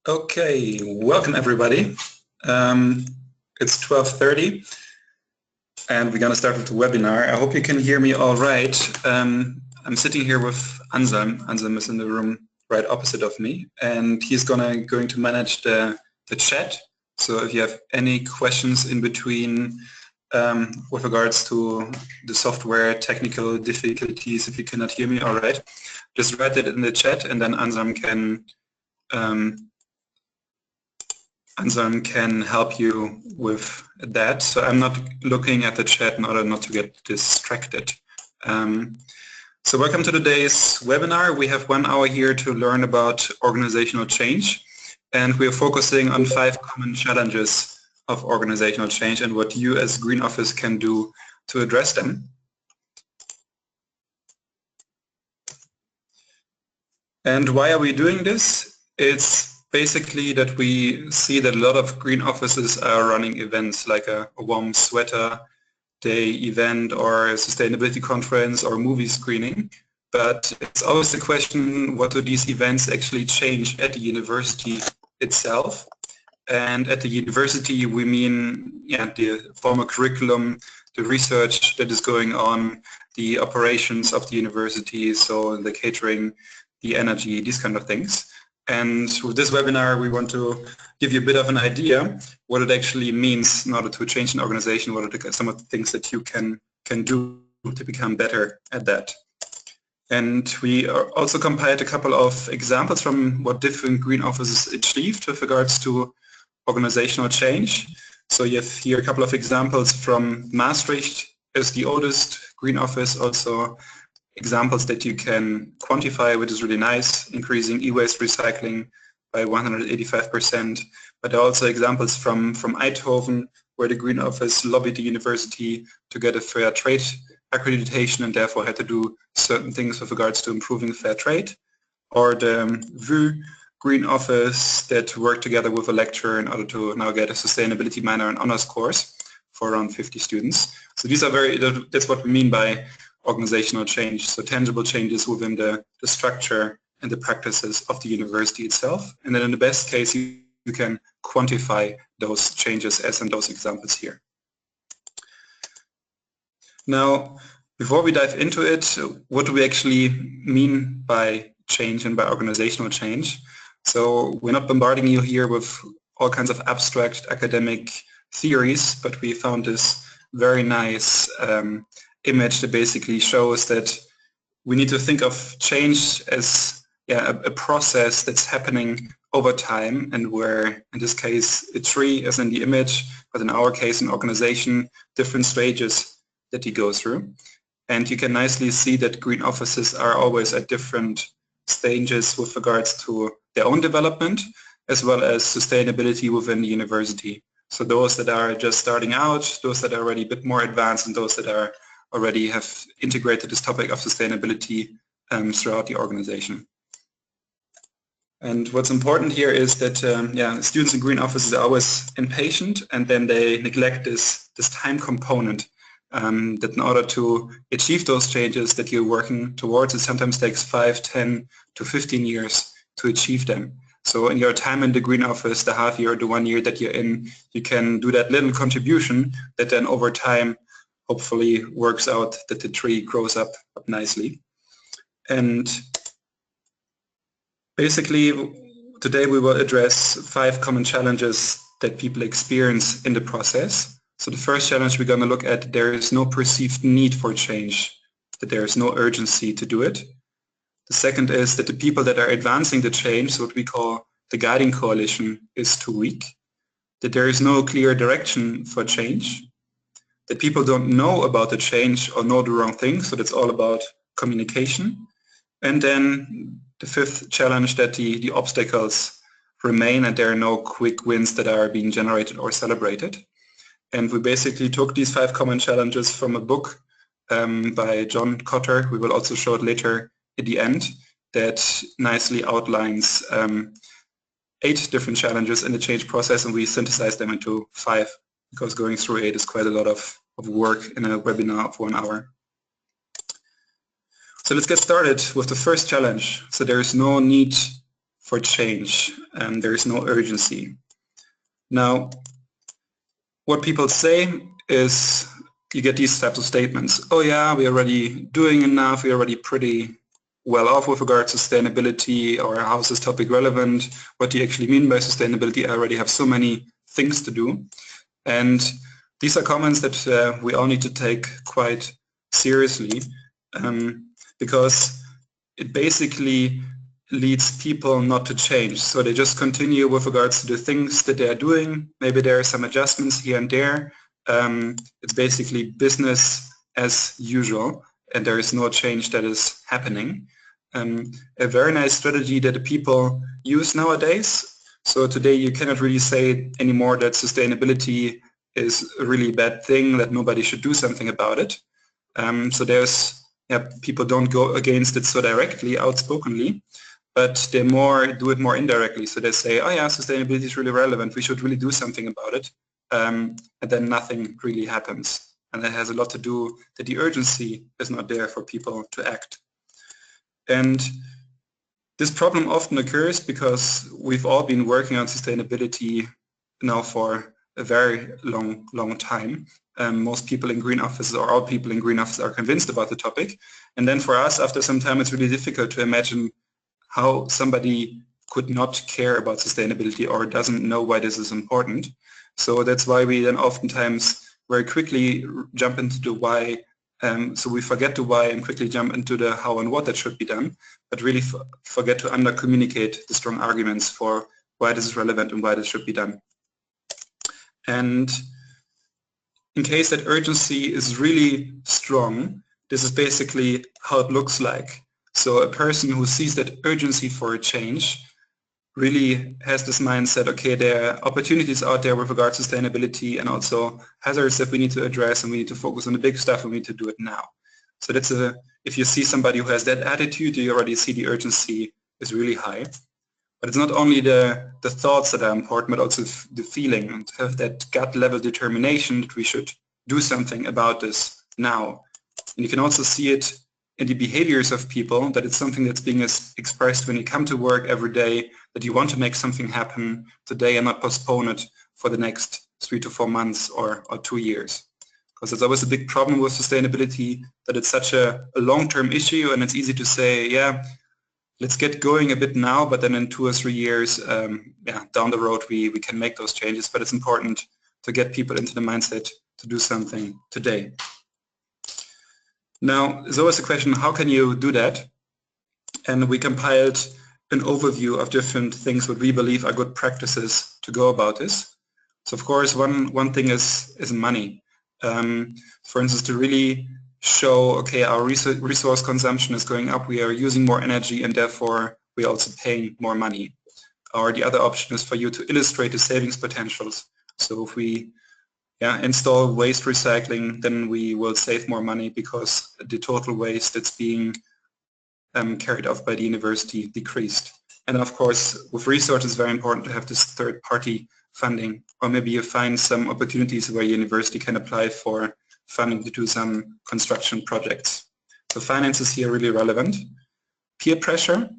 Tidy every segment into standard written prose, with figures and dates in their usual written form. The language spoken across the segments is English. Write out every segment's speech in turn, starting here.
Okay, welcome everybody. It's 12:30 and we're going to start with the webinar. I hope you can hear me all right. I'm sitting here with Anselm. Anselm is in the room right opposite of me and he's going to manage the chat. So if you have any questions in between with regards to the software, technical difficulties, if you cannot hear me all right, just write it in the chat and then Anselm can help you with that. So I'm not looking at the chat in order not to get distracted. So welcome to today's webinar. We have 1 hour here to learn about organizational change, and we are focusing on 5 common challenges of organizational change and what you as Green Office can do to address them. And why are we doing this? It's basically that we see that a lot of Green Offices are running events like a warm sweater day event or a sustainability conference or movie screening. But it's always the question, what do these events actually change at the university itself? And at the university we mean the formal curriculum, the research that is going on, the operations of the university, so the catering, the energy, these kind of things. And with this webinar, we want to give you a bit of an idea what it actually means in order to change an organization, what are some of the things that you can do to become better at that. And we also compiled a couple of examples from what different Green Offices achieved with regards to organizational change. So you have here a couple of examples from Maastricht as the oldest Green Office, also examples that you can quantify, which is really nice, increasing e-waste recycling by 185%, but also examples from Eindhoven, where the Green Office lobbied the university to get a fair trade accreditation and therefore had to do certain things with regards to improving fair trade, or the VU Green Office that worked together with a lecturer in order to now get a sustainability minor and honors course for around 50 students. So these are that's what we mean by organizational change, so tangible changes within the structure and the practices of the university itself. And then in the best case, you can quantify those changes as in those examples here. Now, before we dive into it, what do we actually mean by change and by organizational change? So we're not bombarding you here with all kinds of abstract academic theories, but we found this very nice image that basically shows that we need to think of change as a process that's happening over time, and where in this case a tree as in the image, but in our case an organization, different stages that you go through. And you can nicely see that Green Offices are always at different stages with regards to their own development as well as sustainability within the university. So those that are just starting out, those that are already a bit more advanced, and those that are already have integrated this topic of sustainability throughout the organization. And what's important here is that students in Green Offices are always impatient, and then they neglect this time component, that in order to achieve those changes that you're working towards, it sometimes takes 5, 10 to 15 years to achieve them. So in your time in the Green Office, the half year or the 1 year that you're in, you can do that little contribution that then over time hopefully works out that the tree grows up nicely. And basically today we will address 5 common challenges that people experience in the process. So the first challenge we're going to look at, there is no perceived need for change, that there is no urgency to do it. The second is that the people that are advancing the change, so what we call the guiding coalition, is too weak, that there is no clear direction for change, that people don't know about the change or know the wrong thing, so that's all about communication. And then the 5th challenge, that the obstacles remain and there are no quick wins that are being generated or celebrated. And we basically took these 5 common challenges from a book by John Cotter. We will also show it later at the end, that nicely outlines 8 different challenges in the change process, and we synthesized them into 5, because going through 8 is quite a lot of work in a webinar of 1 hour. So let's get started with the first challenge. So there is no need for change. There is no urgency. Now, what people say is, you get these types of statements. Oh yeah, we're already doing enough, we're already pretty well off with regard to sustainability, or how is this topic relevant? What do you actually mean by sustainability? I already have so many things to do. And these are comments that we all need to take quite seriously, because it basically leads people not to change. So they just continue with regards to the things that they're doing. Maybe there are some adjustments here and there. It's basically business as usual, and there is no change that is happening. A very nice strategy that the people use nowadays. So today you cannot really say anymore that sustainability is a really bad thing, that nobody should do something about it. So there's, people don't go against it so directly, outspokenly, but they do it more indirectly. So they say, oh yeah, sustainability is really relevant, we should really do something about it. And then nothing really happens. And that has a lot to do that the urgency is not there for people to act. And this problem often occurs because we've all been working on sustainability now for a very long time. Most people in green offices, or all people in green offices, are convinced about the topic. And then for us, after some time, it's really difficult to imagine how somebody could not care about sustainability or doesn't know why this is important. So that's why we then oftentimes very quickly jump into the why. So we forget the why and quickly jump into the how and what that should be done, but really forget to under-communicate the strong arguments for why this is relevant and why this should be done. And in case that urgency is really strong, this is basically how it looks like. So a person who sees that urgency for a change really has this mindset, okay, there are opportunities out there with regard to sustainability and also hazards that we need to address, and we need to focus on the big stuff and we need to do it now. So that's if you see somebody who has that attitude, you already see the urgency is really high. But it's not only the thoughts that are important, but also the feeling, and to have that gut level determination that we should do something about this now. And you can also see it in the behaviors of people, that it's something that's being expressed when you come to work every day, that you want to make something happen today and not postpone it for the next 3 to 4 months or 2 years. Because it's always a big problem with sustainability, that it's such a long-term issue, and it's easy to say, yeah, let's get going a bit now, but then in 2 or 3 years, down the road, we can make those changes. But it's important to get people into the mindset to do something today. Now, there's always a question, how can you do that? And we compiled an overview of different things what we believe are good practices to go about this. So of course, one thing is money. For instance, to really show, okay, our resource consumption is going up, we are using more energy, and therefore we are also paying more money. Or the other option is for you to illustrate the savings potentials. So if we install waste recycling, then we will save more money because the total waste that's being carried off by the university decreased. And of course, with research, it's very important to have this third-party funding, or maybe you find some opportunities where university can apply for funding to do some construction projects. So finance is here really relevant. Peer pressure.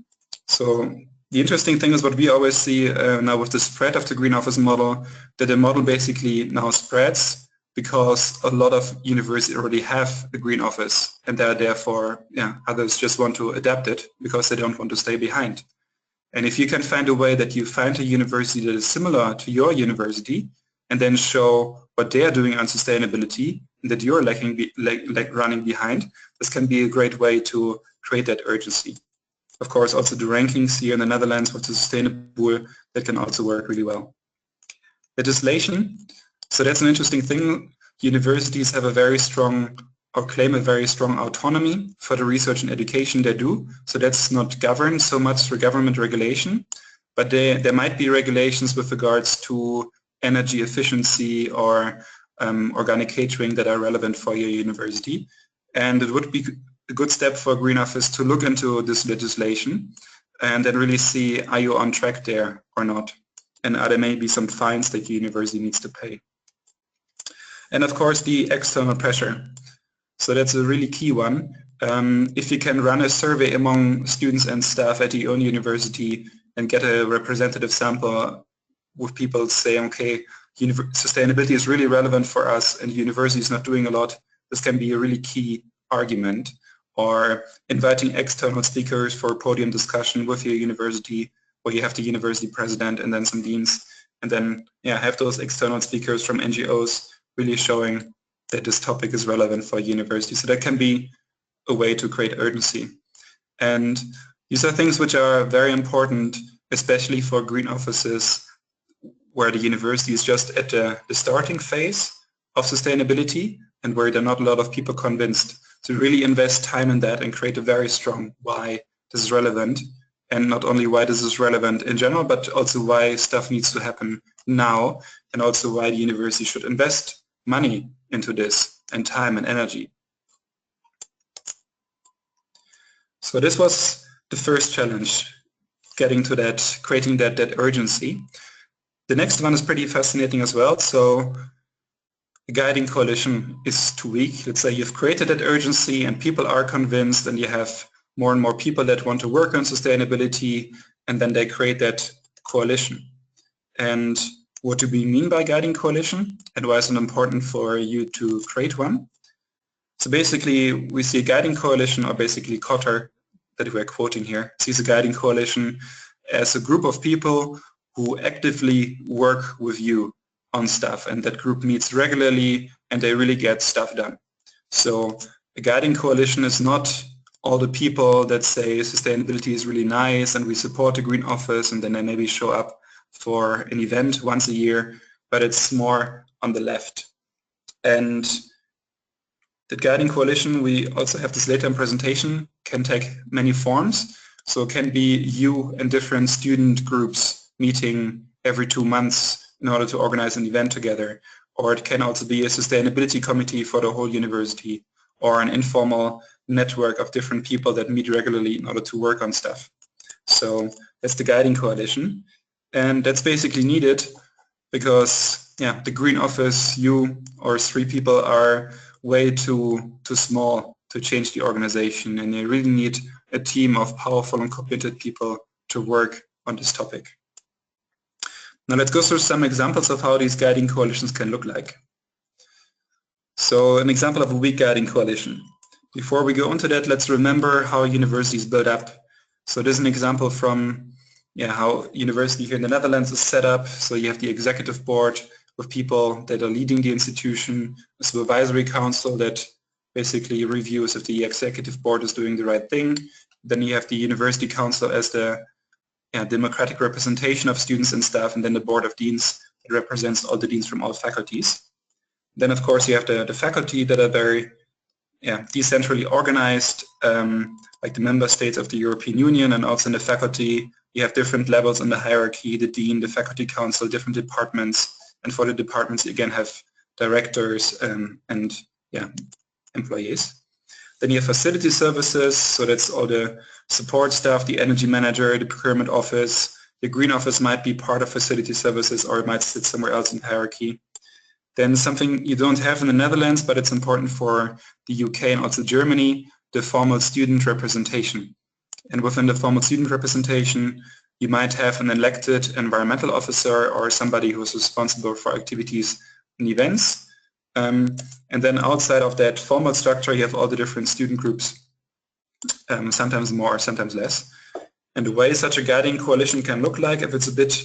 So the interesting thing is what we always see now with the spread of the green office model, that the model basically now spreads because a lot of universities already have a green office, and therefore others just want to adapt it because they don't want to stay behind. And if you can find a way that you find a university that is similar to your university and then show what they are doing on sustainability and that you're running behind, this can be a great way to create that urgency. Of course, also the rankings here in the Netherlands with the sustainable, that can also work really well. Legislation. So that's an interesting thing. Universities have a very strong, or claim a very strong autonomy for the research and education they do. So that's not governed so much through government regulation, but there might be regulations with regards to energy efficiency or organic catering that are relevant for your university. And it would be a good step for a green office to look into this legislation and then really see, are you on track there or not? And are there maybe some fines that your university needs to pay? And of course, the external pressure. So that's a really key one. If you can run a survey among students and staff at your own university and get a representative sample with people saying, okay, sustainability is really relevant for us and the university is not doing a lot, this can be a really key argument. Or inviting external speakers for a podium discussion with your university, where you have the university president and then some deans, and then have those external speakers from NGOs really showing that this topic is relevant for a university. So that can be a way to create urgency. And these are things which are very important, especially for green offices where the university is just at the starting phase of sustainability and where there are not a lot of people convinced, to really invest time in that and create a very strong why this is relevant, and not only why this is relevant in general, but also why stuff needs to happen now, and also why the university should invest money into this and time and energy. So this was the first challenge, getting to that, creating that urgency. The next one is pretty fascinating as well. So a guiding coalition is too weak. Let's say you've created that urgency and people are convinced, and you have more and more people that want to work on sustainability, and then they create that coalition. And what do we mean by guiding coalition, and why is it important for you to create one? So basically we see a guiding coalition, or basically Kotter, that we're quoting here, sees a guiding coalition as a group of people who actively work with you on stuff, and that group meets regularly and they really get stuff done. So a guiding coalition is not all the people that say sustainability is really nice and we support the Green Office, and then they maybe show up for an event once a year, but it's more on the left. And the guiding coalition, we also have this later in presentation, can take many forms. So it can be you and different student groups meeting every 2 months in order to organize an event together. Or it can also be a sustainability committee for the whole university, or an informal network of different people that meet regularly in order to work on stuff. So that's the guiding coalition. And that's basically needed because the Green Office, you or 3 people are way too small to change the organization, and you really need a team of powerful and committed people to work on this topic. Now let's go through some examples of how these guiding coalitions can look like. So an example of a weak guiding coalition. Before we go into that, let's remember how universities build up. So this is an example from how university here in the Netherlands is set up. So you have the executive board with people that are leading the institution, a supervisory council that basically reviews if the executive board is doing the right thing. Then you have the university council as the democratic representation of students and staff, and then the board of deans that represents all the deans from all faculties. Then of course you have the faculty that are very decentrally organized, like the member states of the European Union, and also in the faculty you have different levels in the hierarchy, the dean, the faculty council, different departments, and for the departments you again have directors and employees. Then you have facility services, so that's all the support staff, the energy manager, the procurement office. The Green Office might be part of facility services, or it might sit somewhere else in the hierarchy. Then something you don't have in the Netherlands, but it's important for the UK and also Germany, the formal student representation. And within the formal student representation, you might have an elected environmental officer or somebody who's responsible for activities and events. And then outside of that formal structure, you have all the different student groups, sometimes more, sometimes less. And the way such a guiding coalition can look like, if it's a bit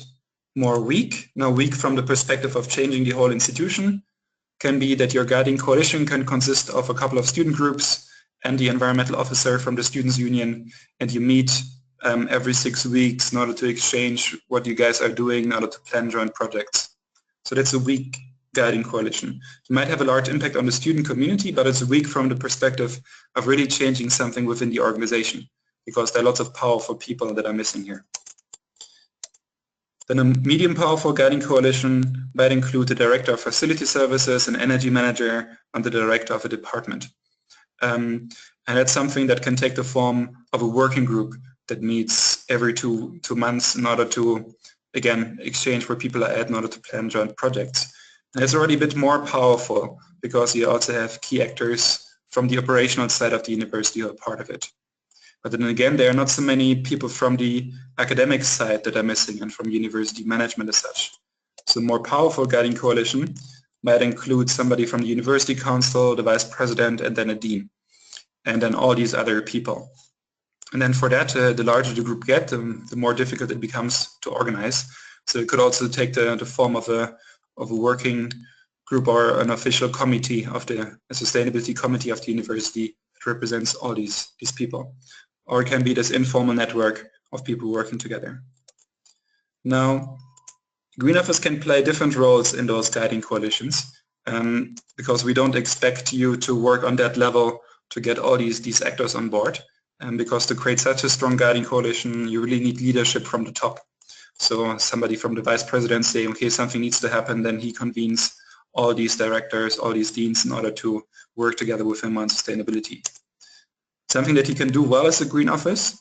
more weak, now weak from the perspective of changing the whole institution, can be that your guiding coalition can consist of a couple of student groups and the environmental officer from the students' union, and you meet every 6 weeks in order to exchange what you guys are doing in order to plan joint projects. So that's a weak guiding coalition. It might have a large impact on the student community, but it's weak from the perspective of really changing something within the organization, because there are lots of powerful people that are missing here. Then a medium powerful guiding coalition might include the director of facility services, an energy manager, and the director of a department. And that's something that can take the form of a working group that meets every two months in order to, again, exchange where people are at in order to plan joint projects. And it's already a bit more powerful because you also have key actors from the operational side of the university who are part of it. But then again, there are not so many people from the academic side that are missing and from university management as such. So a more powerful guiding coalition might include somebody from the university council, the vice president, and then a dean, and then all these other people. And then for that, the larger the group gets, the more difficult it becomes to organize. So it could also take the form of a working group or an official committee of a sustainability committee of the university that represents all these people. Or it can be this informal network of people working together. Now, Green Office can play different roles in those guiding coalitions because we don't expect you to work on that level to get all these actors on board. Because to create such a strong guiding coalition, you really need leadership from the top. So somebody from the vice president saying, okay, something needs to happen, then he convenes all these directors, all these deans in order to work together with him on sustainability. Something that he can do well as a Green Office,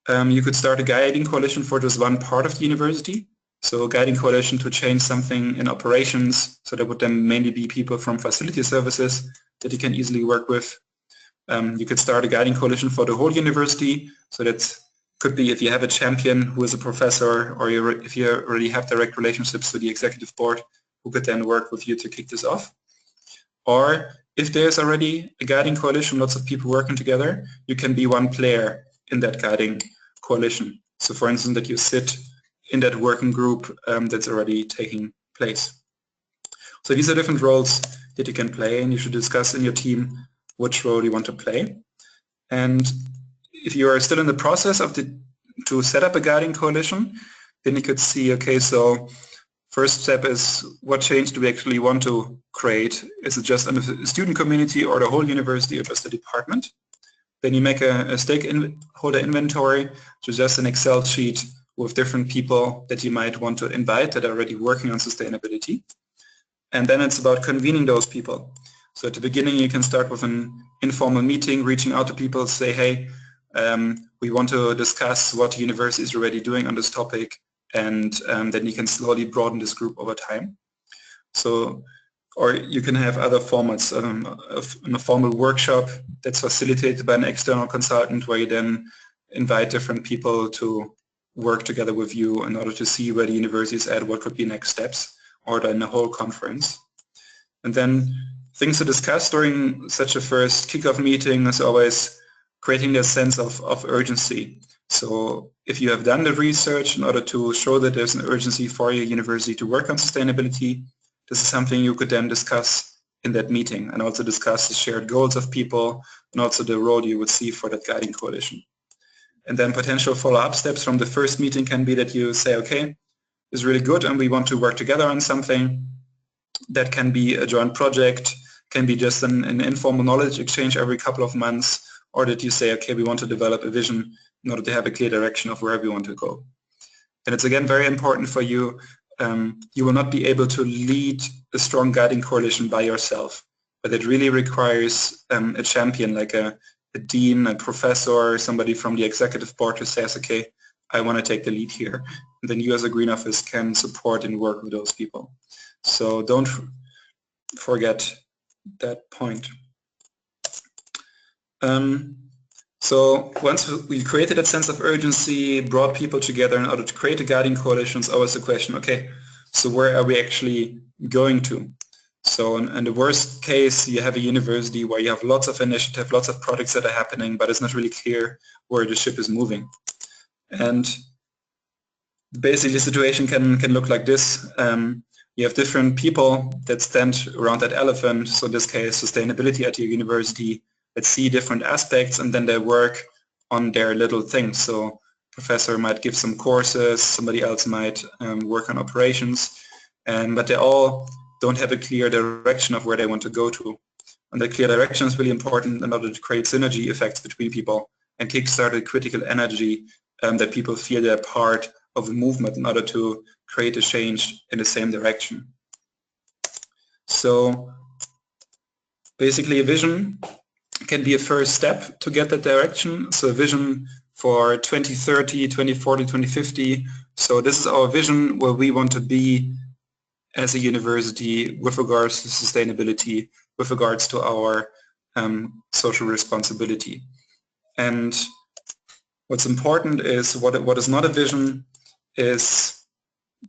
you could start a guiding coalition for just one part of the university. So a guiding coalition to change something in operations, so that would then mainly be people from facility services that you can easily work with. You could start a guiding coalition for the whole university, so that could be if you have a champion who is a professor, or if you already have direct relationships with the executive board who could then work with you to kick this off. Or if there's already a guiding coalition, lots of people working together, you can be one player in that guiding coalition. So for instance, that you sit in that working group that's already taking place. So these are different roles that you can play, and you should discuss in your team which role you want to play. And if you are still in the process of to set up a guiding coalition, then you could see, okay, so first step is what change do we actually want to create? Is it just a student community or the whole university or just a department? Then you make a stakeholder inventory, which is just an Excel sheet with different people that you might want to invite that are already working on sustainability. And then it's about convening those people. So at the beginning, you can start with an informal meeting, reaching out to people, say, hey, we want to discuss what the university is already doing on this topic, and then you can slowly broaden this group over time. So, or you can have other formats, a formal workshop that's facilitated by an external consultant, where you then invite different people to work together with you in order to see where the university is at, what could be next steps, or then a whole conference. And then things to discuss during such a first kickoff meeting is always creating that sense of urgency. So if you have done the research in order to show that there's an urgency for your university to work on sustainability, this is something you could then discuss in that meeting, and also discuss the shared goals of people and also the role you would see for that guiding coalition. And then potential follow-up steps from the first meeting can be that you say, okay, it's really good and we want to work together on something. That can be a joint project, can be just an informal knowledge exchange every couple of months, or that you say, okay, we want to develop a vision in order to have a clear direction of where we want to go. And it's again very important for you. You will not be able to lead a strong guiding coalition by yourself, but it really requires a champion, like a dean, a professor, somebody from the executive board who says, okay, I want to take the lead here. And then you as a Green Office can support and work with those people. So don't forget that point. So once we created that sense of urgency, brought people together in order to create a guiding coalition, it's always the question, okay, so where are we actually going to? So in the worst case, you have a university where you have lots of initiative, lots of projects that are happening, but it's not really clear where the ship is moving. And basically the situation can look like this. You have different people that stand around that elephant, so in this case sustainability at your university, that see different aspects and then they work on their little things. So professor might give some courses, somebody else might work on operations, but they all don't have a clear direction of where they want to go to. And the clear direction is really important in order to create synergy effects between people and kickstart a critical energy that people feel they're part of a movement in order to create a change in the same direction. So basically a vision can be a first step to get that direction. So a vision for 2030, 2040, 2050. So this is our vision where we want to be as a university with regards to sustainability, with regards to our social responsibility. And What's important is what is not a vision is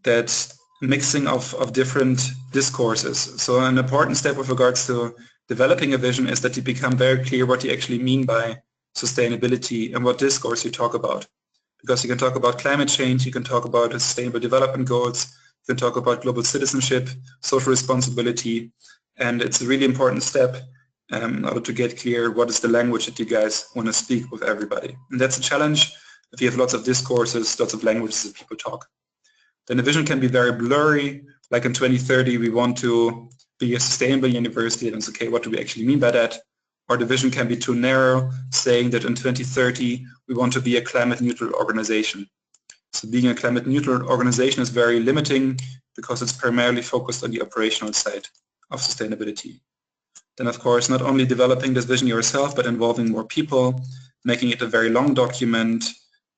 that mixing of different discourses. So an important step with regards to developing a vision is that you become very clear what you actually mean by sustainability and what discourse you talk about. Because you can talk about climate change, you can talk about sustainable development goals, you can talk about global citizenship, social responsibility, and it's a really important step in order to get clear what is the language that you guys want to speak with everybody. And that's a challenge if you have lots of discourses, lots of languages that people talk. Then the vision can be very blurry, like in 2030 we want to be a sustainable university, and it's okay, what do we actually mean by that? Or the vision can be too narrow, saying that in 2030 we want to be a climate neutral organization. So being a climate neutral organization is very limiting because it's primarily focused on the operational side of sustainability. Then of course not only developing this vision yourself but involving more people, making it a very long document,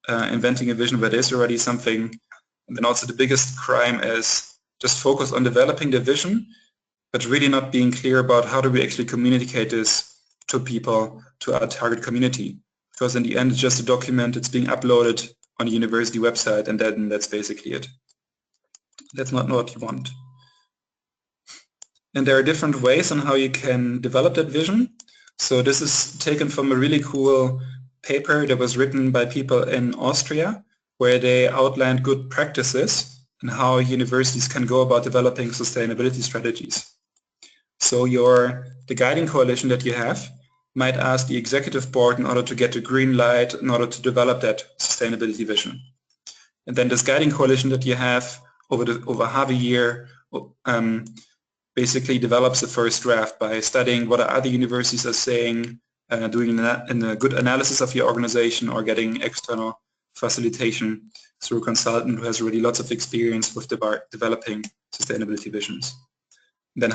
inventing a vision where there's already something. And then also the biggest crime is just focus on developing the vision but really not being clear about how do we actually communicate this to people, to our target community. Because in the end it's just a document, it's being uploaded on a university website, and then that's basically it. That's not what you want. And there are different ways on how you can develop that vision. So this is taken from a really cool paper that was written by people in Austria, where they outlined good practices and how universities can go about developing sustainability strategies. So the guiding coalition that you have might ask the executive board in order to get the green light in order to develop that sustainability vision. And then this guiding coalition that you have over half a year basically develops the first draft by studying what other universities are saying, doing a good analysis of your organization, or getting external facilitation through a consultant who has already lots of experience with developing sustainability visions. Then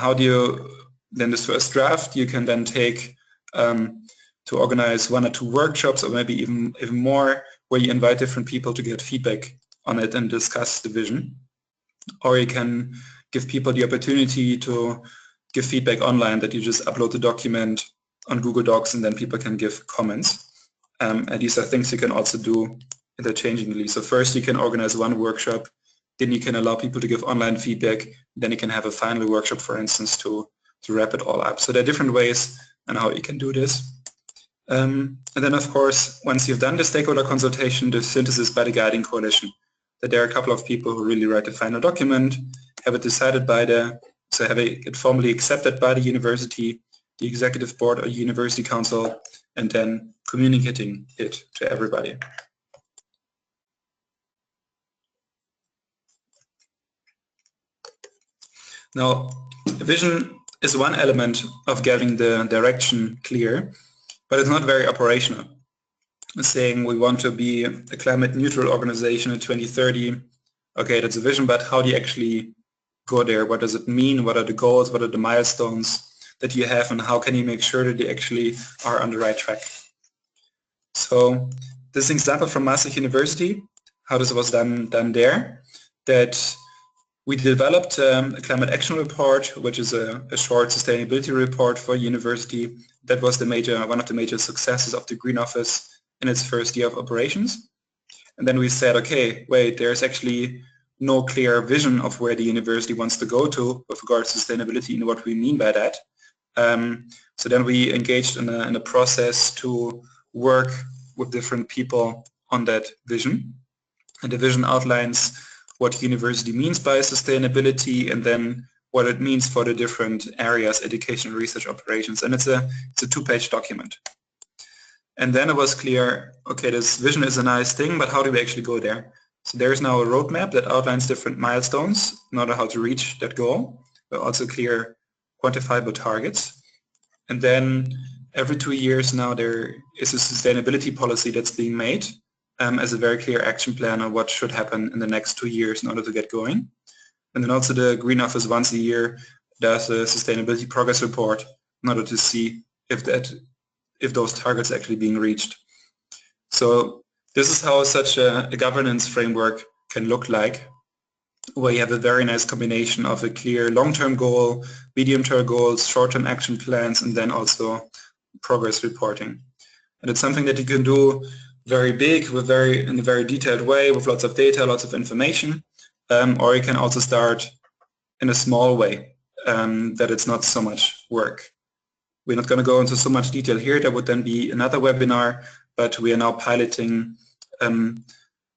then this first draft you can then take to organize 1 or 2 workshops, or maybe even more, where you invite different people to get feedback on it and discuss the vision. Or you can give people the opportunity to give feedback online, that you just upload the document on Google Docs and then people can give comments. And these are things you can also do interchangeably. So first you can organize 1 workshop, then you can allow people to give online feedback, then you can have a final workshop, for instance, to wrap it all up. So there are different ways on how you can do this. And then of course, once you've done the stakeholder consultation, the synthesis by the guiding coalition, that there are a couple of people who really write the final document, have it decided so have it formally accepted by the university, the executive board or university council, and then communicating it to everybody. Now, vision is one element of getting the direction clear, but it's not very operational. Saying we want to be a climate neutral organization in 2030, okay, that's a vision, but how do you actually go there? What does it mean? What are the goals? What are the milestones that you have, and how can you make sure that you actually are on the right track? So this example from Maastricht University, how this was done there, that we developed a climate action report, which is a short sustainability report for a university. That was one of the major successes of the Green Office in its first year of operations. And then we said, okay, wait, there's actually no clear vision of where the university wants to go to with regards to sustainability and what we mean by that. So then we engaged in a process to work with different people on that vision. And the vision outlines what university means by sustainability, and then what it means for the different areas, education, research, operations. And it's a 2-page document. And then it was clear, okay, this vision is a nice thing, but how do we actually go there? So there's now a roadmap that outlines different milestones in order how to reach that goal, but also clear quantifiable targets. And then every 2 years now there is a sustainability policy that's being made as a very clear action plan on what should happen in the next 2 years in order to get going. And then also the Green Office once a year does a sustainability progress report in order to see if those targets are actually being reached. So this is how such a governance framework can look like, where you have a very nice combination of a clear long-term goal, medium-term goals, short-term action plans, and then also progress reporting. And it's something that you can do very big, in a very detailed way, with lots of data, lots of information, or you can also start in a small way, that it's not so much work. We're not going to go into so much detail here. There would then be another webinar, but we are now piloting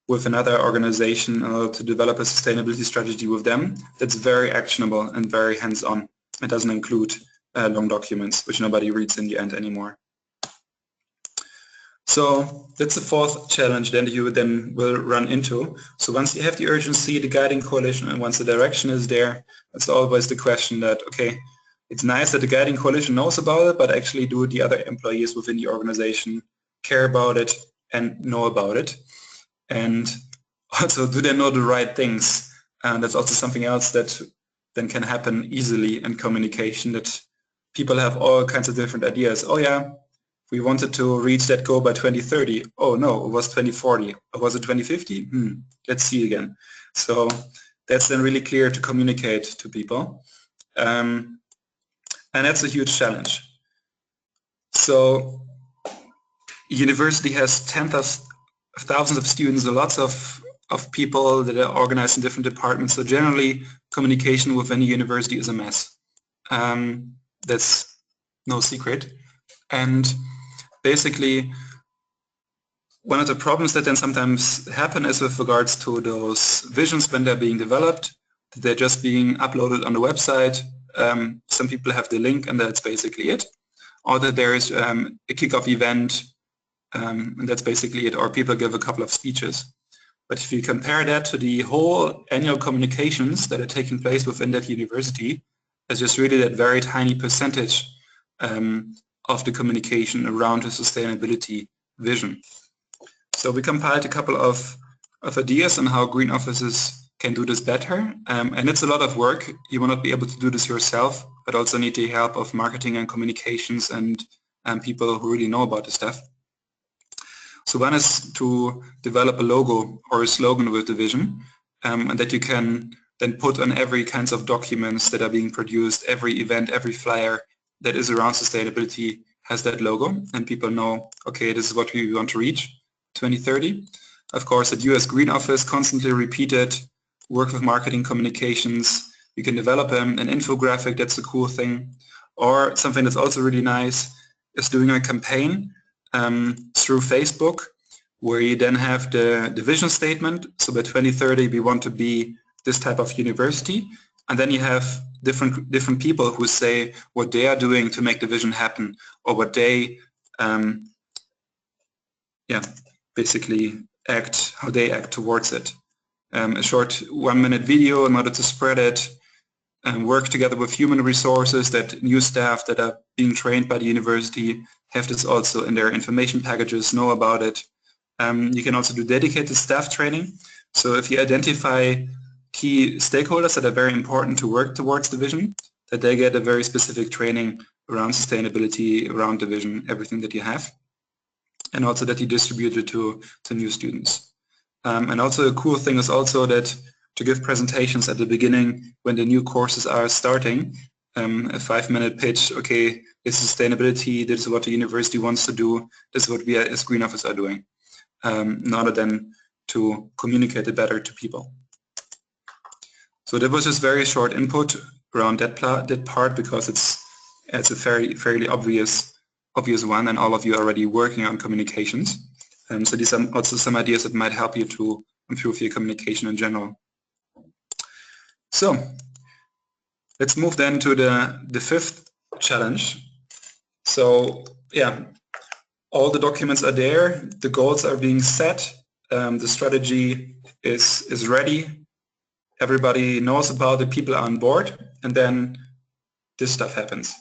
with another organization to develop a sustainability strategy with them that's very actionable and very hands-on. It doesn't include long documents, which nobody reads in the end anymore. So that's the fourth challenge that you then will run into. So once you have the urgency, the guiding coalition, and once the direction is there, it's always the question that, okay, it's nice that the guiding coalition knows about it, but actually do the other employees within the organization care about it and know about it? And also, do they know the right things? And that's also something else that then can happen easily in communication, that people have all kinds of different ideas. Oh yeah, we wanted to reach that goal by 2030. Oh no, it was 2040. Or was it 2050? Let's see again. So that's then really clear to communicate to people. And that's a huge challenge. So university has tens of thousands of students, lots of people that are organized in different departments. So generally, communication within a university is a mess. That's no secret. And basically, one of the problems that then sometimes happen is with regards to those visions when they're being developed, they're just being uploaded on the website. Some people have the link and that's basically it. Or that there is a kickoff event and that's basically it, or people give a couple of speeches. But if you compare that to the whole annual communications that are taking place within that university, it's just really that very tiny percentage of the communication around the sustainability vision. So we compiled a couple of ideas on how green offices can do this better, and it's a lot of work. You will not be able to do this yourself, but also need the help of marketing and communications and people who really know about this stuff. So one is to develop a logo or a slogan with the vision, and that you can then put on every kinds of documents that are being produced. Every event, every flyer that is around sustainability has that logo, and people know, okay, this is what we want to reach, 2030. Of course, at US Green Office, constantly repeated, work with marketing communications. You can develop an infographic, that's a cool thing. Or something that's also really nice is doing a campaign through Facebook, where you then have the vision statement. So by 2030 we want to be this type of university, and then you have different people who say what they are doing to make the vision happen, or what they basically how they act towards it. A short 1-minute video in order to spread it, and work together with human resources, that new staff that are being trained by the university have this also in their information packages, know about it. You can also do dedicated staff training. So if you identify key stakeholders that are very important to work towards the vision, that they get a very specific training around sustainability, around the vision, everything that you have. And also that you distribute it to new students. And also a cool thing is also that to give presentations at the beginning when the new courses are starting, a 5-minute pitch, okay, this is sustainability, this is what the university wants to do, this is what we as Green Office are doing, in order then to communicate it better to people. So that was just very short input around that part, because it's a fairly obvious one, and all of you are already working on communications. So these are also some ideas that might help you to improve your communication in general. So let's move then to the fifth challenge. So yeah, all the documents are there, the goals are being set, the strategy is ready, everybody knows about it, people are on board, and then this stuff happens.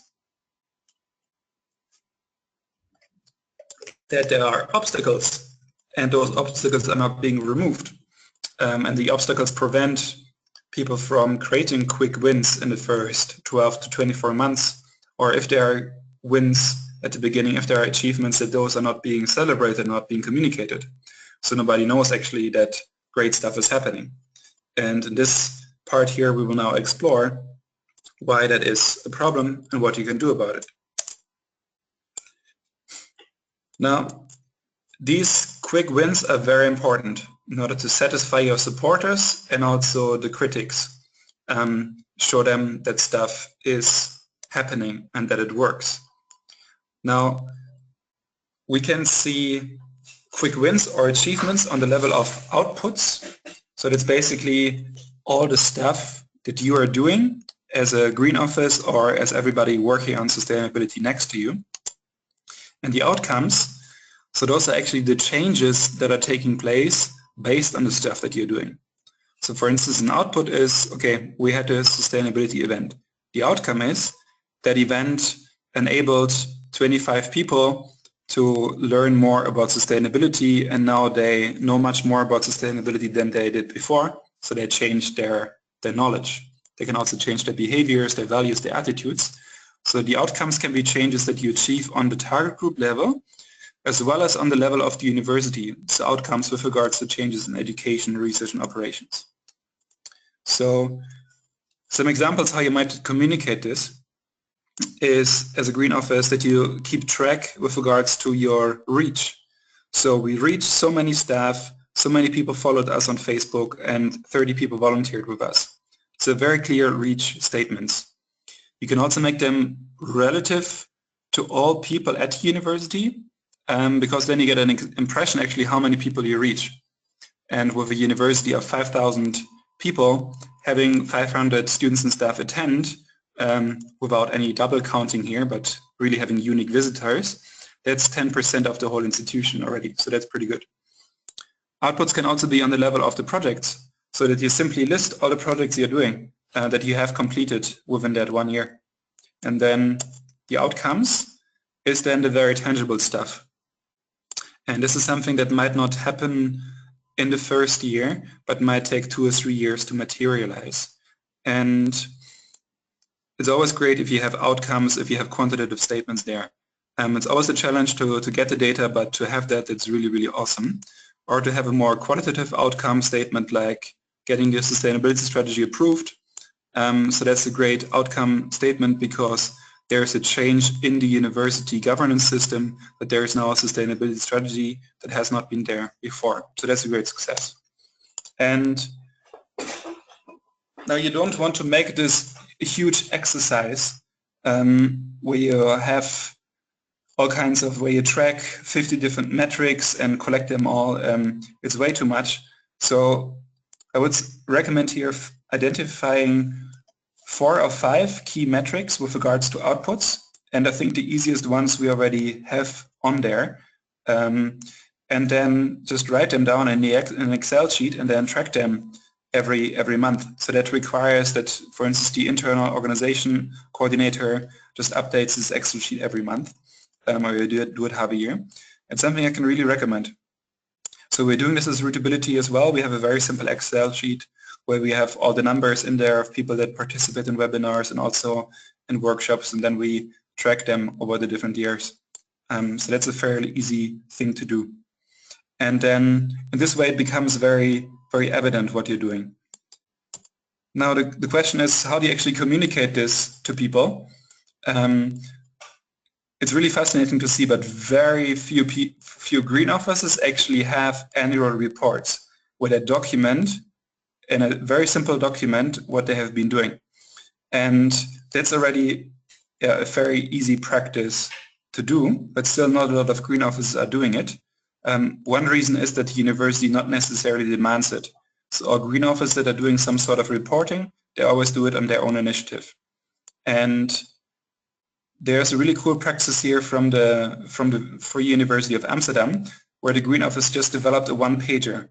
That there are obstacles, and those obstacles are not being removed. And the obstacles prevent people from creating quick wins in the first 12 to 24 months, or if there are wins at the beginning, if there are achievements, that those are not being celebrated, not being communicated. So nobody knows actually that great stuff is happening. And in this part here, we will now explore why that is a problem and what you can do about it. Now, these quick wins are very important in order to satisfy your supporters and also the critics. Show them that stuff is happening and that it works. Now, we can see quick wins or achievements on the level of outputs. So that's basically all the stuff that you are doing as a green office or as everybody working on sustainability next to you. And the outcomes, so those are actually the changes that are taking place based on the stuff that you're doing. So for instance, an output is, okay, we had a sustainability event. The outcome is that event enabled 25 people to learn more about sustainability, and now they know much more about sustainability than they did before, so they changed their knowledge. They can also change their behaviors, their values, their attitudes. So the outcomes can be changes that you achieve on the target group level, as well as on the level of the university, so outcomes with regards to changes in education, research, and operations. So some examples how you might communicate this is, as a green office, that you keep track with regards to your reach. So we reached so many staff, so many people followed us on Facebook, and 30 people volunteered with us. So very clear reach statements. You can also make them relative to all people at university, because then you get an impression actually how many people you reach. And with a university of 5,000 people, having 500 students and staff attend, without any double counting here, but really having unique visitors, that's 10% of the whole institution already. So that's pretty good. Outputs can also be on the level of the projects, so that you simply list all the projects you're doing that you have completed within that 1 year. And then the outcomes is then the very tangible stuff. And this is something that might not happen in the first year, but might take 2 or 3 years to materialize. And it's always great if you have outcomes, if you have quantitative statements there. It's always a challenge to get the data, but to have that, it's really, really awesome. Or to have a more qualitative outcome statement like getting your sustainability strategy approved. So that's a great outcome statement because there's a change in the university governance system, that there is now a sustainability strategy that has not been there before. So that's a great success. And now you don't want to make this a huge exercise where you have all kinds of, where you track 50 different metrics and collect them all. It's way too much. So I would recommend here identifying 4 or 5 key metrics with regards to outputs. And I think the easiest ones we already have on there. And then just write them down in an Excel sheet and then track them every month. So that requires that, for instance, the internal organization coordinator just updates this Excel sheet every month, or you do it half a year. It's something I can really recommend. So we're doing this as rootability as well. We have a very simple Excel sheet where we have all the numbers in there of people that participate in webinars and also in workshops, and then we track them over the different years. So that's a fairly easy thing to do. And then in this way it becomes very, very evident what you're doing. Now the question is, how do you actually communicate this to people? It's really fascinating to see, but very few green offices actually have annual reports where they document in a very simple document what they have been doing. And that's already a very easy practice to do, but still not a lot of green offices are doing it. One reason is that the university not necessarily demands it. So our green offices that are doing some sort of reporting, they always do it on their own initiative. And there's a really cool practice here from the Free University of Amsterdam, where the green office just developed a one-pager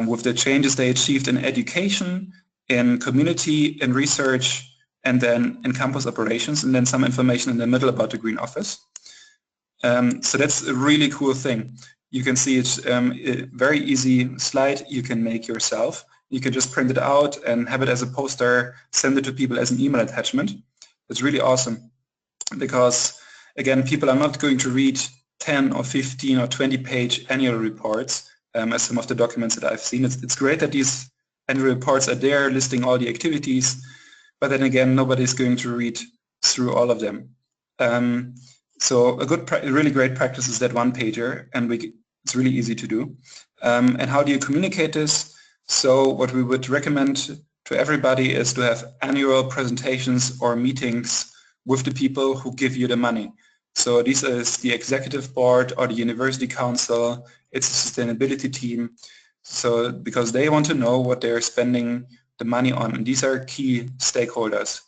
with the changes they achieved in education, in community, in research, and then in campus operations, and then some information in the middle about the green office. So that's a really cool thing. You can see it's a very easy slide you can make yourself. You can just print it out and have it as a poster, send it to people as an email attachment. It's really awesome because, again, people are not going to read 10 or 15 or 20 page annual reports as some of the documents that I've seen. It's great that these annual reports are there listing all the activities, but then again, nobody's going to read through all of them. So a really great practice is that one pager, and It's really easy to do. And how do you communicate this? So what we would recommend to everybody is to have annual presentations or meetings with the people who give you the money. So this is the executive board or the university council, it's a sustainability team. So because they want to know what they're spending the money on, and these are key stakeholders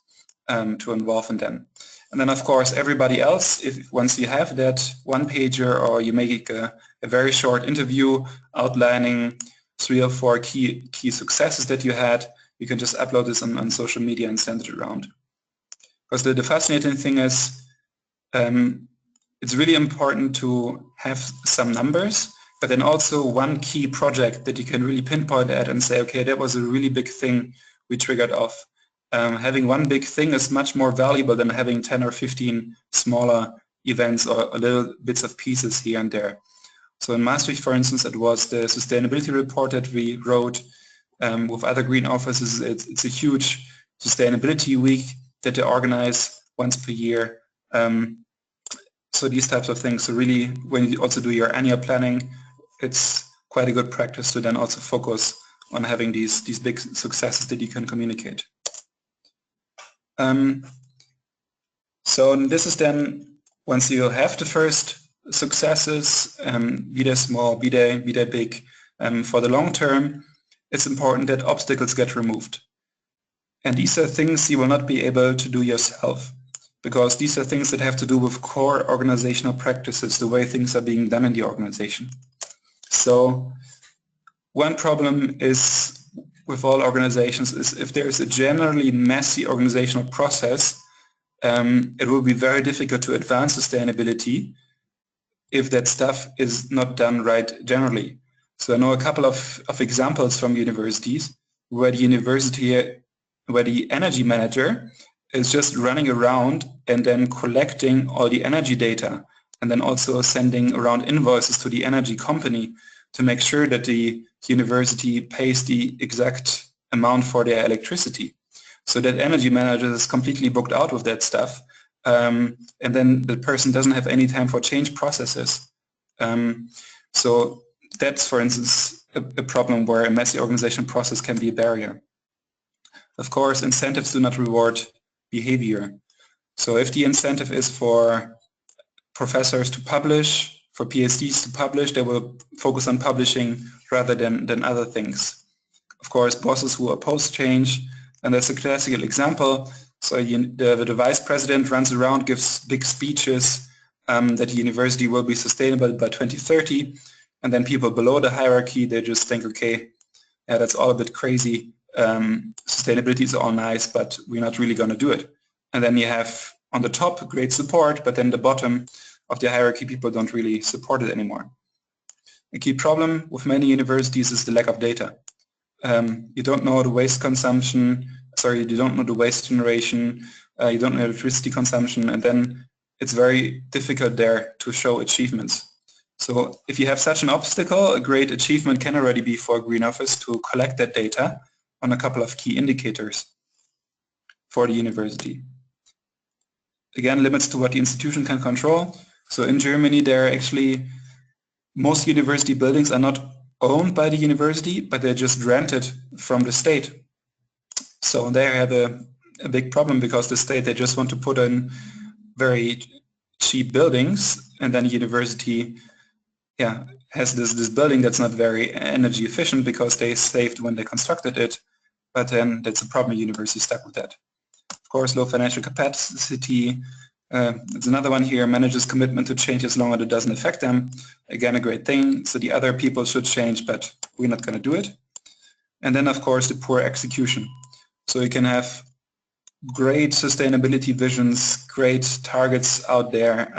to involve in them. And then of course everybody else, if once you have that one pager or you make a very short interview outlining 3 or 4 key successes that you had, you can just upload this on social media and send it around. Because the fascinating thing is it's really important to have some numbers, but then also one key project that you can really pinpoint at and say, okay, that was a really big thing we triggered off. Having one big thing is much more valuable than having 10 or 15 smaller events or little bits of pieces here and there. So in Maastricht, for instance, it was the sustainability report that we wrote. With other green offices, it's a huge sustainability week that they organize once per year. So these types of things. So really, when you also do your annual planning, it's quite a good practice to then also focus on having these big successes that you can communicate. So this is then, once you have the first successes, be they small, be they big, for the long term, it's important that obstacles get removed. And these are things you will not be able to do yourself, because these are things that have to do with core organizational practices, the way things are being done in the organization. So one problem is with all organizations is if there is a generally messy organizational process, it will be very difficult to advance sustainability if that stuff is not done right generally. So I know a couple of examples from universities where the energy manager is just running around and then collecting all the energy data and then also sending around invoices to the energy company to make sure that the university pays the exact amount for their electricity. So that energy manager is completely booked out with that stuff, and then the person doesn't have any time for change processes. So that's, for instance, a problem where a messy organization process can be a barrier. Of course, incentives do not reward behavior. So if the incentive is for professors to publish, for PhDs to publish, they will focus on publishing rather than other things. Of course, bosses who oppose change, and that's a classical example. So the vice president runs around, gives big speeches that the university will be sustainable by 2030, and then people below the hierarchy, they just think, okay, yeah, that's all a bit crazy. Sustainability is all nice, but we're not really going to do it. And then you have on the top great support, but then the bottom of the hierarchy, people don't really support it anymore. A key problem with many universities is the lack of data. You don't know the waste consumption, you don't know the waste generation, you don't know electricity consumption, and then it's very difficult there to show achievements. So if you have such an obstacle, a great achievement can already be for a green office to collect that data on a couple of key indicators for the university. Again, limits to what the institution can control. So in Germany, there are actually, most university buildings are not owned by the university, but they're just rented from the state. So they have a big problem because the state, they just want to put in very cheap buildings, and then the university has this building that's not very energy efficient because they saved when they constructed it, but then that's a problem, the university is stuck with that. Of course, low financial capacity, it's another one here, managers' commitment to change as long as it doesn't affect them. Again, a great thing. So the other people should change, but we're not going to do it. And then, of course, the poor execution. So you can have great sustainability visions, great targets out there,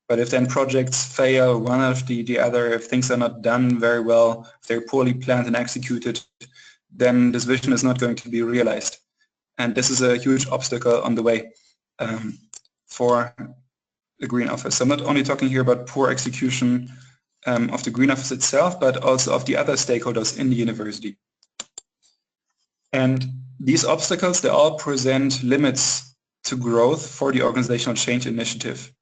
but if then projects fail, one after the other, if things are not done very well, if they're poorly planned and executed, then this vision is not going to be realized. And this is a huge obstacle on the way for the Green Office. So I'm not only talking here about poor execution of the Green Office itself, but also of the other stakeholders in the university. And these obstacles, they all present limits to growth for the organizational change initiative.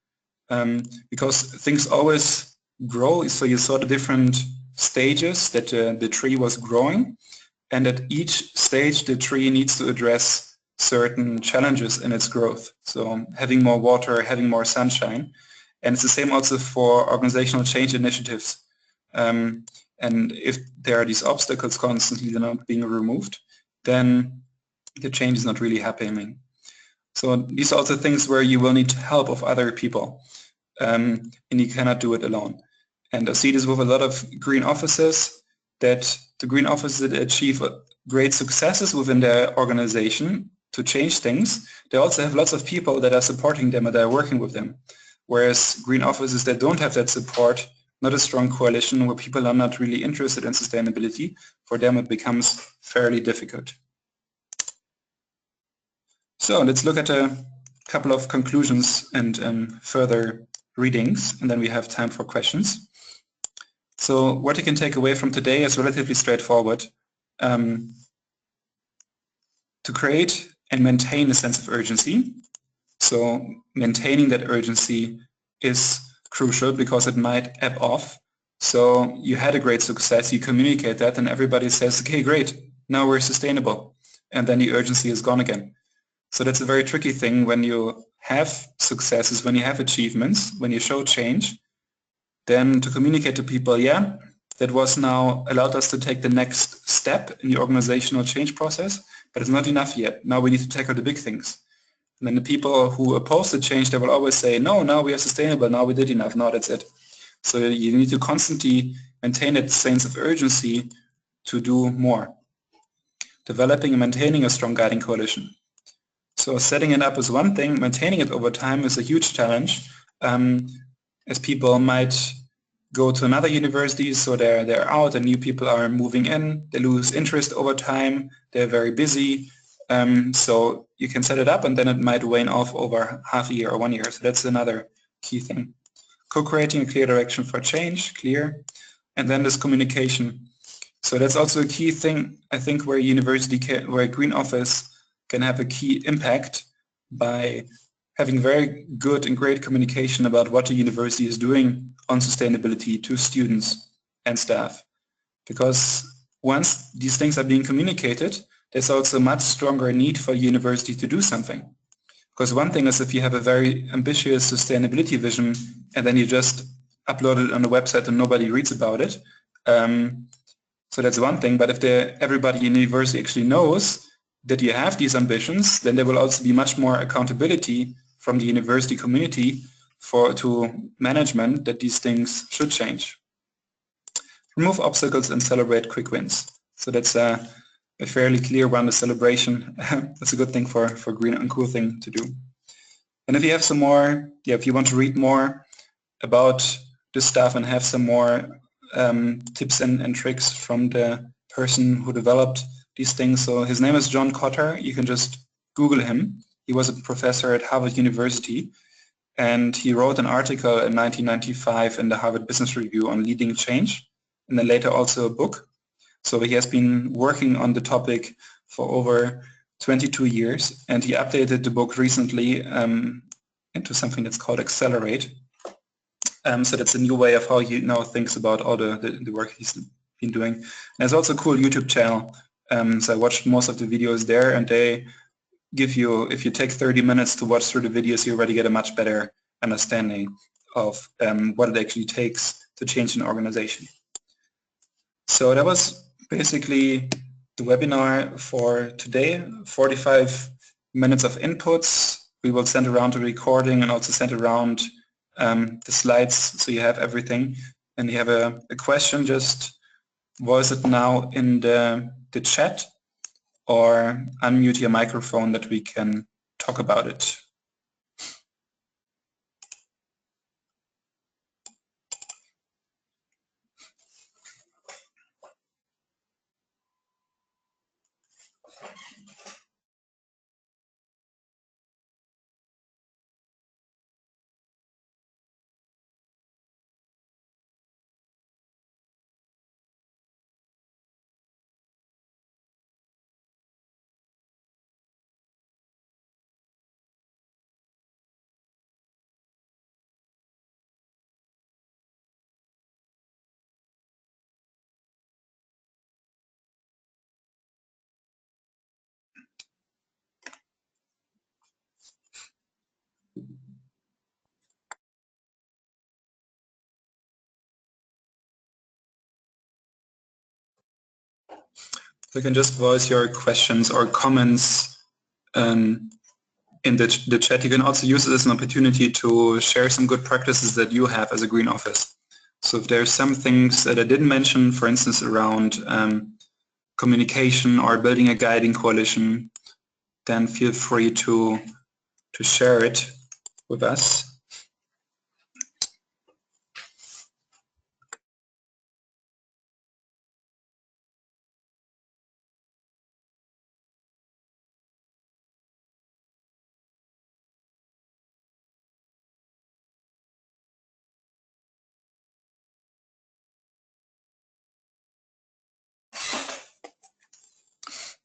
Because things always grow. So you saw the different stages that the tree was growing, and at each stage the tree needs to address certain challenges in its growth. So having more water, having more sunshine. And it's the same also for organizational change initiatives. And if there are these obstacles constantly not being removed, then the change is not really happening. So these are also things where you will need help of other people, and you cannot do it alone. And I see this with a lot of green offices, that the green offices that achieve great successes within their organization to change things, they also have lots of people that are supporting them and that are working with them. Whereas green offices that don't have that support, not a strong coalition where people are not really interested in sustainability, for them it becomes fairly difficult. So let's look at a couple of conclusions and further readings, and then we have time for questions. So what you can take away from today is relatively straightforward. To create and maintain a sense of urgency. So maintaining that urgency is crucial because it might ebb off. So you had a great success, you communicate that, and everybody says, okay, great, now we're sustainable. And then the urgency is gone again. So that's a very tricky thing when you have successes, when you have achievements, when you show change, then to communicate to people, yeah, that was now allowed us to take the next step in the organizational change process, but it's not enough yet. Now we need to tackle the big things. And then the people who oppose the change, they will always say, no, now we are sustainable, now we did enough, now that's it. So you need to constantly maintain that sense of urgency to do more. Developing and maintaining a strong guiding coalition. So setting it up is one thing, maintaining it over time is a huge challenge, as people might go to another university, so they're out and new people are moving in, they lose interest over time, they're very busy, so you can set it up and then it might wane off over half a year or 1 year, so that's another key thing. Co-creating a clear direction for change, clear, and then this communication. So that's also a key thing, I think, where where a green office can have a key impact by having very good and great communication about what the university is doing on sustainability to students and staff. Because once these things are being communicated, there's also a much stronger need for the university to do something. Because one thing is if you have a very ambitious sustainability vision and then you just upload it on the website and nobody reads about it, so that's one thing, but if everybody in the university actually knows that you have these ambitions, then there will also be much more accountability from the university community to management that these things should change. Remove obstacles and celebrate quick wins. So that's a fairly clear one, the celebration. That's a good thing for green and cool thing to do. And if you have some more, if you want to read more about this stuff and have some more tips and tricks from the person who developed these things. So his name is John Cotter. You can just Google him. He was a professor at Harvard University, and he wrote an article in 1995 in the Harvard Business Review on leading change, and then later also a book. So he has been working on the topic for over 22 years, and he updated the book recently into something that's called Accelerate. So that's a new way of how he now thinks about all the work he's been doing. And there's also a cool YouTube channel. So I watched most of the videos there, and they give you, if you take 30 minutes to watch through the videos, you already get a much better understanding of what it actually takes to change an organization. So that was basically the webinar for today. 45 minutes of inputs. We will send around the recording and also send around the slides so you have everything. And you have a question, just voice it now in the chat or unmute your microphone that we can talk about it. You can just voice your questions or comments in the chat. You can also use it as an opportunity to share some good practices that you have as a Green Office. So if there are some things that I didn't mention, for instance, around communication or building a guiding coalition, then feel free to share it with us.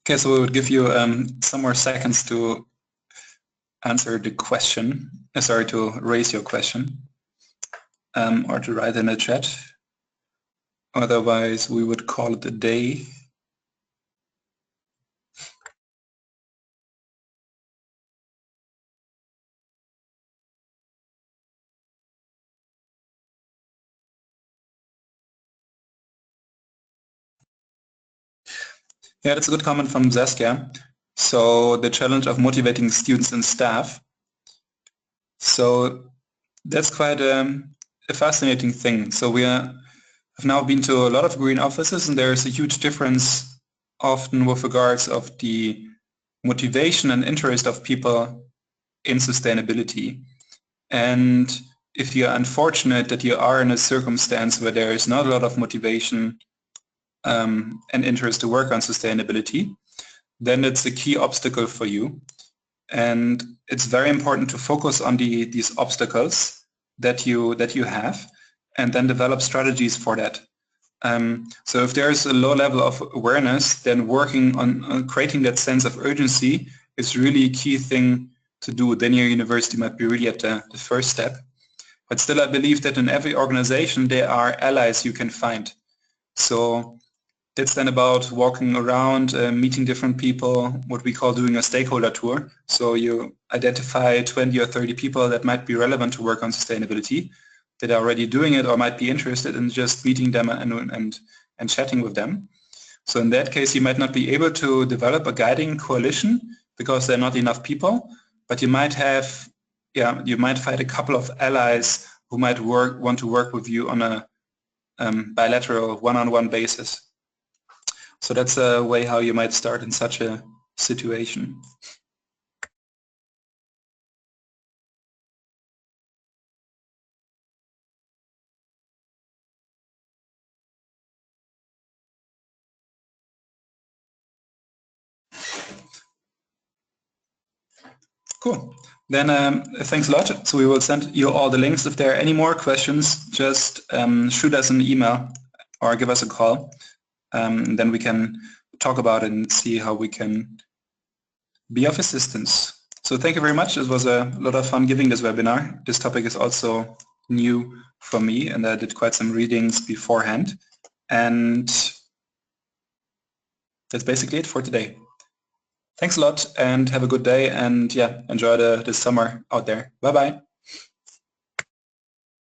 Okay, so we would give you some more seconds to answer the question, sorry, to raise your question or to write in the chat. Otherwise, we would call it a day. Yeah, that's a good comment from Saskia. So the challenge of motivating students and staff. So that's quite a fascinating thing. So we have now been to a lot of green offices, and there's a huge difference often with regards of the motivation and interest of people in sustainability. And if you're unfortunate that you are in a circumstance where there is not a lot of motivation and interest to work on sustainability, then it's a key obstacle for you. And it's very important to focus on these obstacles that you have, and then develop strategies for that. So if there's a low level of awareness, then working on creating that sense of urgency is really a key thing to do. Then your university might be really at the first step. But still, I believe that in every organization there are allies you can find. So that's then about walking around, meeting different people, what we call doing a stakeholder tour. So you identify 20 or 30 people that might be relevant to work on sustainability, that are already doing it or might be interested in just meeting them and chatting with them. So in that case, you might not be able to develop a guiding coalition because there are not enough people, but you might have, you might find a couple of allies who might want to work with you on a bilateral one-on-one basis. So that's a way how you might start in such a situation. Cool. Then thanks a lot. So we will send you all the links. If there are any more questions, just shoot us an email or give us a call. Then we can talk about it and see how we can be of assistance. So thank you very much. It was a lot of fun giving this webinar. This topic is also new for me, and I did quite some readings beforehand. And that's basically it for today. Thanks a lot and have a good day, and yeah, enjoy the summer out there. Bye-bye.